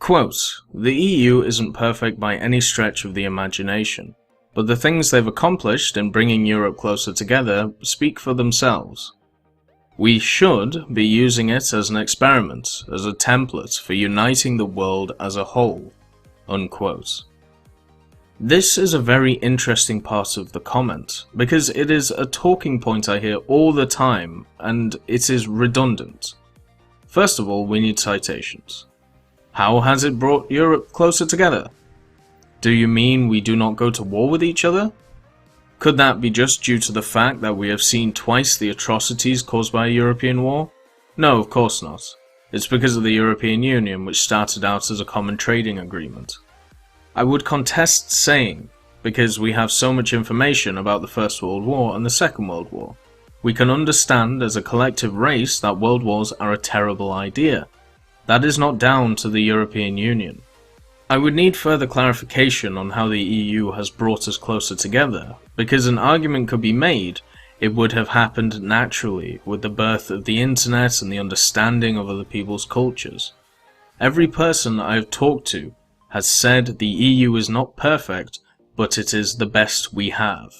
Quote, "The EU isn't perfect by any stretch of the imagination, but the things they've accomplished in bringing Europe closer together speak for themselves. We should be using it as an experiment, as a template for uniting the world as a whole." Unquote. This is a very interesting part of the comment, because it is a talking point I hear all the time, and it is redundant. First of all, we need citations. How has it brought Europe closer together? Do you mean we do not go to war with each other? Could that be just due to the fact that we have seen twice the atrocities caused by a European war? No, of course not. It's because of the European Union, which started out as a common trading agreement. I would contest saying, because we have so much information about the First World War and the Second World War, we can understand as a collective race that world wars are a terrible idea. That is not down to the European Union. I would need further clarification on how the EU has brought us closer together, because an argument could be made it would have happened naturally with the birth of the internet and the understanding of other people's cultures. Every person I have talked to has said the EU is not perfect, but it is the best we have.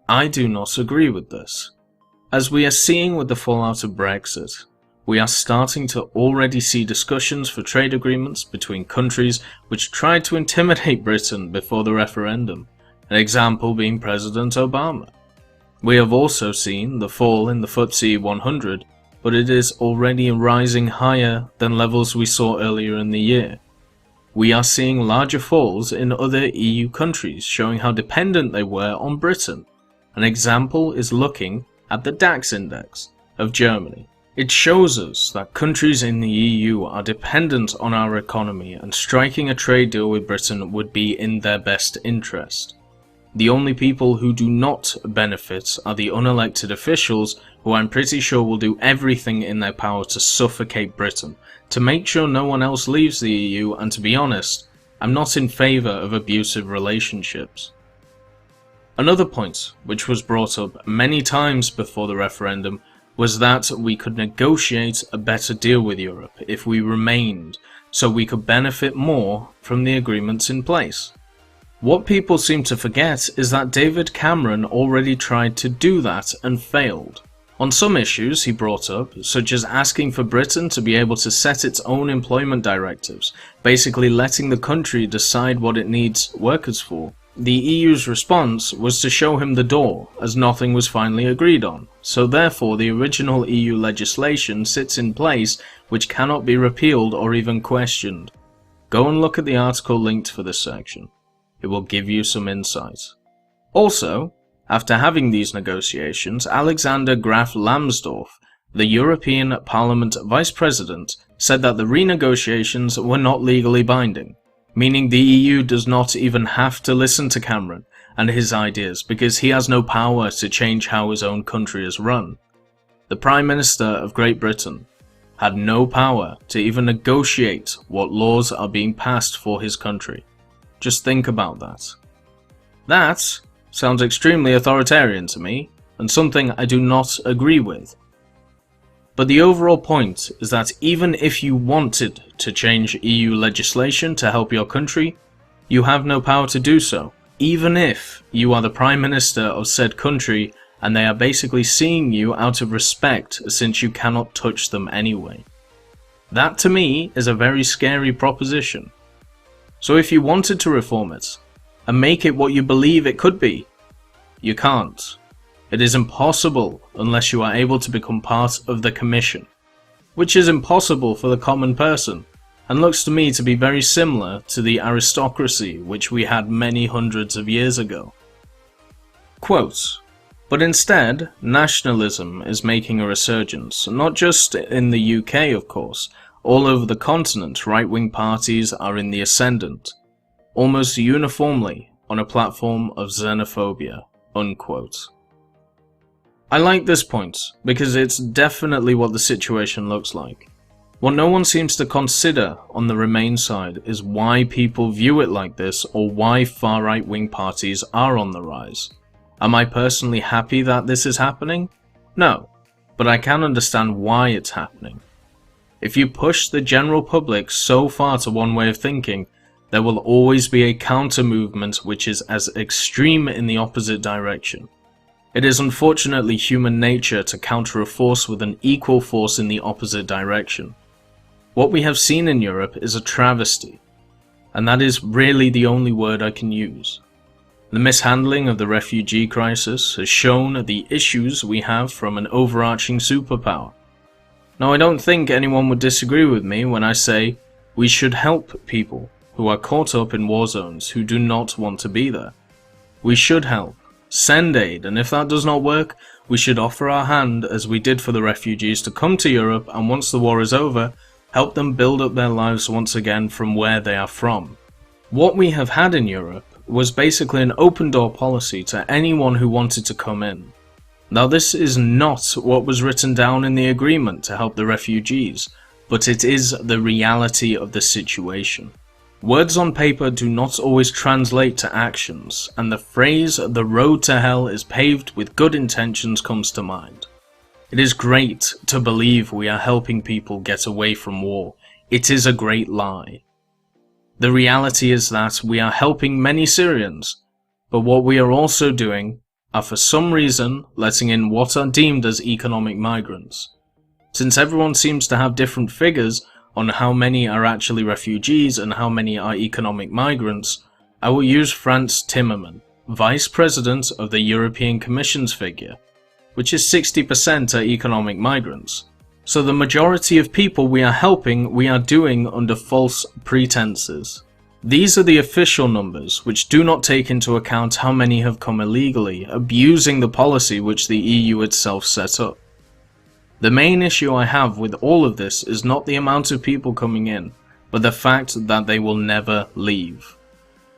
I do not agree with this. As we are seeing with the fallout of Brexit, we are starting to already see discussions for trade agreements between countries which tried to intimidate Britain before the referendum, an example being President Obama. We have also seen the fall in the FTSE 100, but it is already rising higher than levels we saw earlier in the year. We are seeing larger falls in other EU countries, showing how dependent they were on Britain. An example is looking at the DAX index of Germany. It shows us that countries in the EU are dependent on our economy, and striking a trade deal with Britain would be in their best interest. The only people who do not benefit are the unelected officials, who I'm pretty sure will do everything in their power to suffocate Britain, to make sure no one else leaves the EU, and to be honest, I'm not in favour of abusive relationships. Another point, which was brought up many times before the referendum, was that we could negotiate a better deal with Europe if we remained, so we could benefit more from the agreements in place. What people seem to forget is that David Cameron already tried to do that and failed. On some issues he brought up, such as asking for Britain to be able to set its own employment directives, basically letting the country decide what it needs workers for, the EU's response was to show him the door, as nothing was finally agreed on, so therefore the original EU legislation sits in place which cannot be repealed or even questioned. Go and look at the article linked for this section. It will give you some insight. Also, after having these negotiations, Alexander Graf Lambsdorff, the European Parliament Vice President, said that the renegotiations were not legally binding, meaning the EU does not even have to listen to Cameron and his ideas because he has no power to change how his own country is run. The Prime Minister of Great Britain had no power to even negotiate what laws are being passed for his country. Just think about that. That sounds extremely authoritarian to me, and something I do not agree with. But the overall point is that even if you wanted to change EU legislation to help your country, you have no power to do so, even if you are the Prime Minister of said country and they are basically seeing you out of respect since you cannot touch them anyway. That to me is a very scary proposition. So if you wanted to reform it, and make it what you believe it could be, you can't. It is impossible unless you are able to become part of the Commission, which is impossible for the common person, and looks to me to be very similar to the aristocracy which we had many hundreds of years ago. Quote, "But instead, nationalism is making a resurgence, not just in the UK of course. All over the continent, right-wing parties are in the ascendant, almost uniformly on a platform of xenophobia." Unquote. I like this point, because it's definitely what the situation looks like. What no one seems to consider on the Remain side is why people view it like this, or why far right-wing parties are on the rise. Am I personally happy that this is happening? No, but I can understand why it's happening. If you push the general public so far to one way of thinking, there will always be a counter-movement which is as extreme in the opposite direction. It is unfortunately human nature to counter a force with an equal force in the opposite direction. What we have seen in Europe is a travesty, and that is really the only word I can use. The mishandling of the refugee crisis has shown the issues we have from an overarching superpower. Now, I don't think anyone would disagree with me when I say we should help people who are caught up in war zones who do not want to be there. We should help, send aid, and if that does not work, we should offer our hand as we did for the refugees to come to Europe, and once the war is over, help them build up their lives once again from where they are from. What we have had in Europe was basically an open door policy to anyone who wanted to come in. Now, this is not what was written down in the agreement to help the refugees, but it is the reality of the situation. Words on paper do not always translate to actions, and the phrase "the road to hell is paved with good intentions" comes to mind. It is great to believe we are helping people get away from war. It is a great lie. The reality is that we are helping many Syrians, but what we are also doing are for some reason letting in what are deemed as economic migrants. Since everyone seems to have different figures on how many are actually refugees and how many are economic migrants, I will use Franz Timmermans, Vice President of the European Commission's figure, which is 60% are economic migrants. So the majority of people we are helping, we are doing under false pretenses. These are the official numbers, which do not take into account how many have come illegally, abusing the policy which the EU itself set up. The main issue I have with all of this is not the amount of people coming in, but the fact that they will never leave.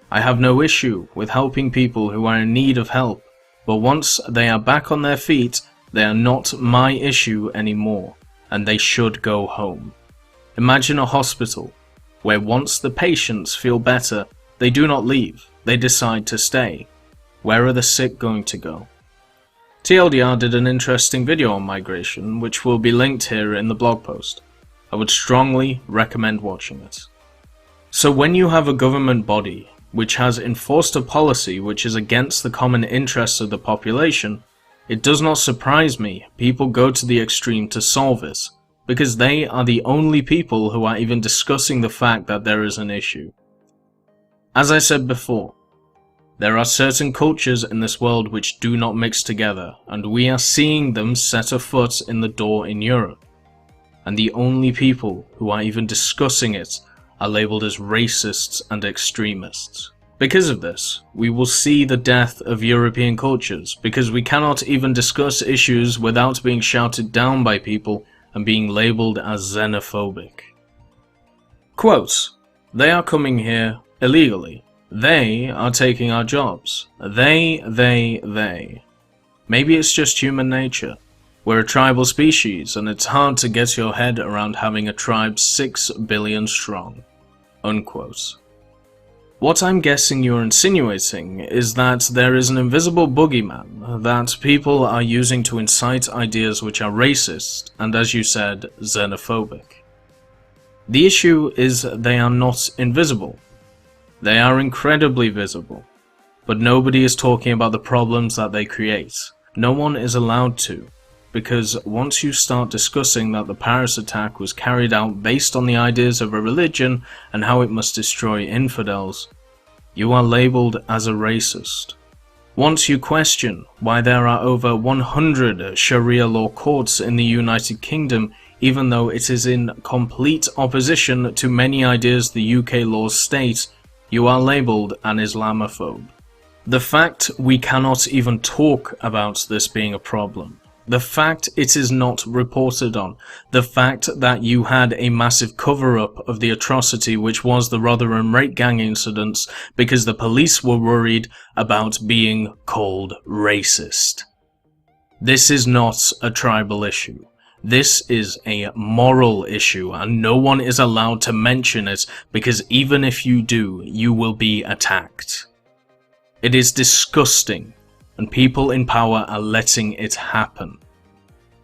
I have no issue with helping people who are in need of help, but once they are back on their feet, they are not my issue anymore, and they should go home. Imagine a hospital, where once the patients feel better, they do not leave, they decide to stay. Where are the sick going to go? TLDR did an interesting video on migration, which will be linked here in the blog post. I would strongly recommend watching it. So when you have a government body which has enforced a policy which is against the common interests of the population, it does not surprise me people go to the extreme to solve it, because they are the only people who are even discussing the fact that there is an issue. As I said before, there are certain cultures in this world which do not mix together, and we are seeing them set a foot in the door in Europe. And the only people who are even discussing it are labelled as racists and extremists. Because of this, we will see the death of European cultures, because we cannot even discuss issues without being shouted down by people and being labelled as xenophobic. Quote, "They are coming here illegally. They are taking our jobs. They. Maybe it's just human nature. We're a tribal species, and it's hard to get your head around having a tribe 6 billion strong." Unquote. What I'm guessing you're insinuating is that there is an invisible boogeyman that people are using to incite ideas which are racist and, as you said, xenophobic. The issue is they are not invisible. They are incredibly visible, but nobody is talking about the problems that they create. No one is allowed to, because once you start discussing that the Paris attack was carried out based on the ideas of a religion and how it must destroy infidels, you are labelled as a racist. Once you question why there are over 100 Sharia law courts in the United Kingdom, even though it is in complete opposition to many ideas the UK laws state, you are labelled an Islamophobe. The fact we cannot even talk about this being a problem, the fact it is not reported on, the fact that you had a massive cover-up of the atrocity which was the Rotherham rape gang incidents because the police were worried about being called racist. This is not a tribal issue. This is a moral issue, and no one is allowed to mention it, because even if you do, you will be attacked. It is disgusting, and people in power are letting it happen.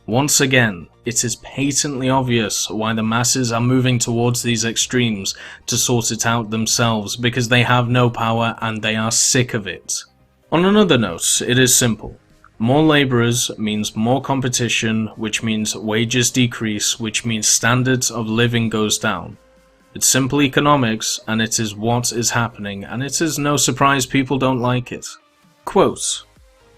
Once again, it is patently obvious why the masses are moving towards these extremes to sort it out themselves, because they have no power and they are sick of it. On another note, it is simple. More labourers means more competition, which means wages decrease, which means standards of living goes down. It's simple economics, and it is what is happening, and it is no surprise people don't like it. Quote,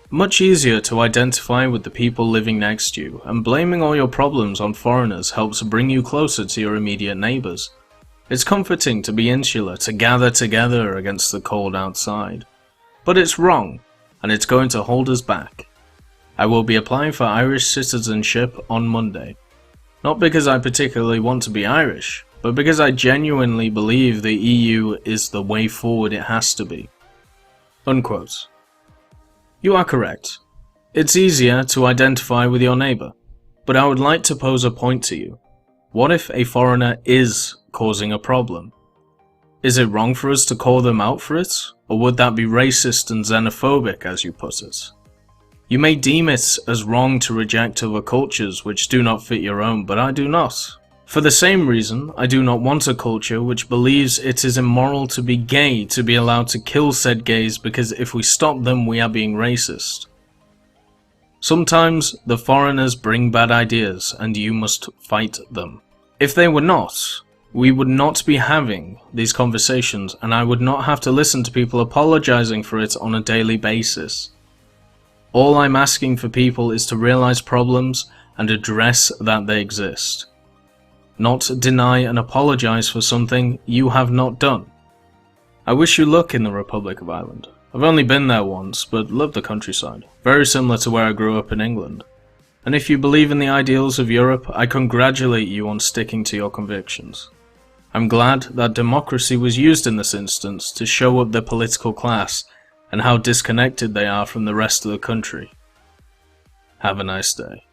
"Much easier to identify with the people living next to you, and blaming all your problems on foreigners helps bring you closer to your immediate neighbours. It's comforting to be insular, to gather together against the cold outside. But it's wrong, and it's going to hold us back. I will be applying for Irish citizenship on Monday. Not because I particularly want to be Irish, but because I genuinely believe the EU is the way forward it has to be." Unquote. You are correct. It's easier to identify with your neighbour, but I would like to pose a point to you. What if a foreigner is causing a problem? Is it wrong for us to call them out for it, or would that be racist and xenophobic, as you put it? You may deem it as wrong to reject other cultures which do not fit your own, but I do not. For the same reason, I do not want a culture which believes it is immoral to be gay to be allowed to kill said gays, because if we stop them we are being racist. Sometimes the foreigners bring bad ideas and you must fight them. If they were not, we would not be having these conversations, and I would not have to listen to people apologizing for it on a daily basis. All I'm asking for people is to realize problems and address that they exist. Not deny and apologize for something you have not done. I wish you luck in the Republic of Ireland. I've only been there once, but love the countryside. Very similar to where I grew up in England. And if you believe in the ideals of Europe, I congratulate you on sticking to your convictions. I'm glad that democracy was used in this instance to show up the political class and how disconnected they are from the rest of the country. Have a nice day.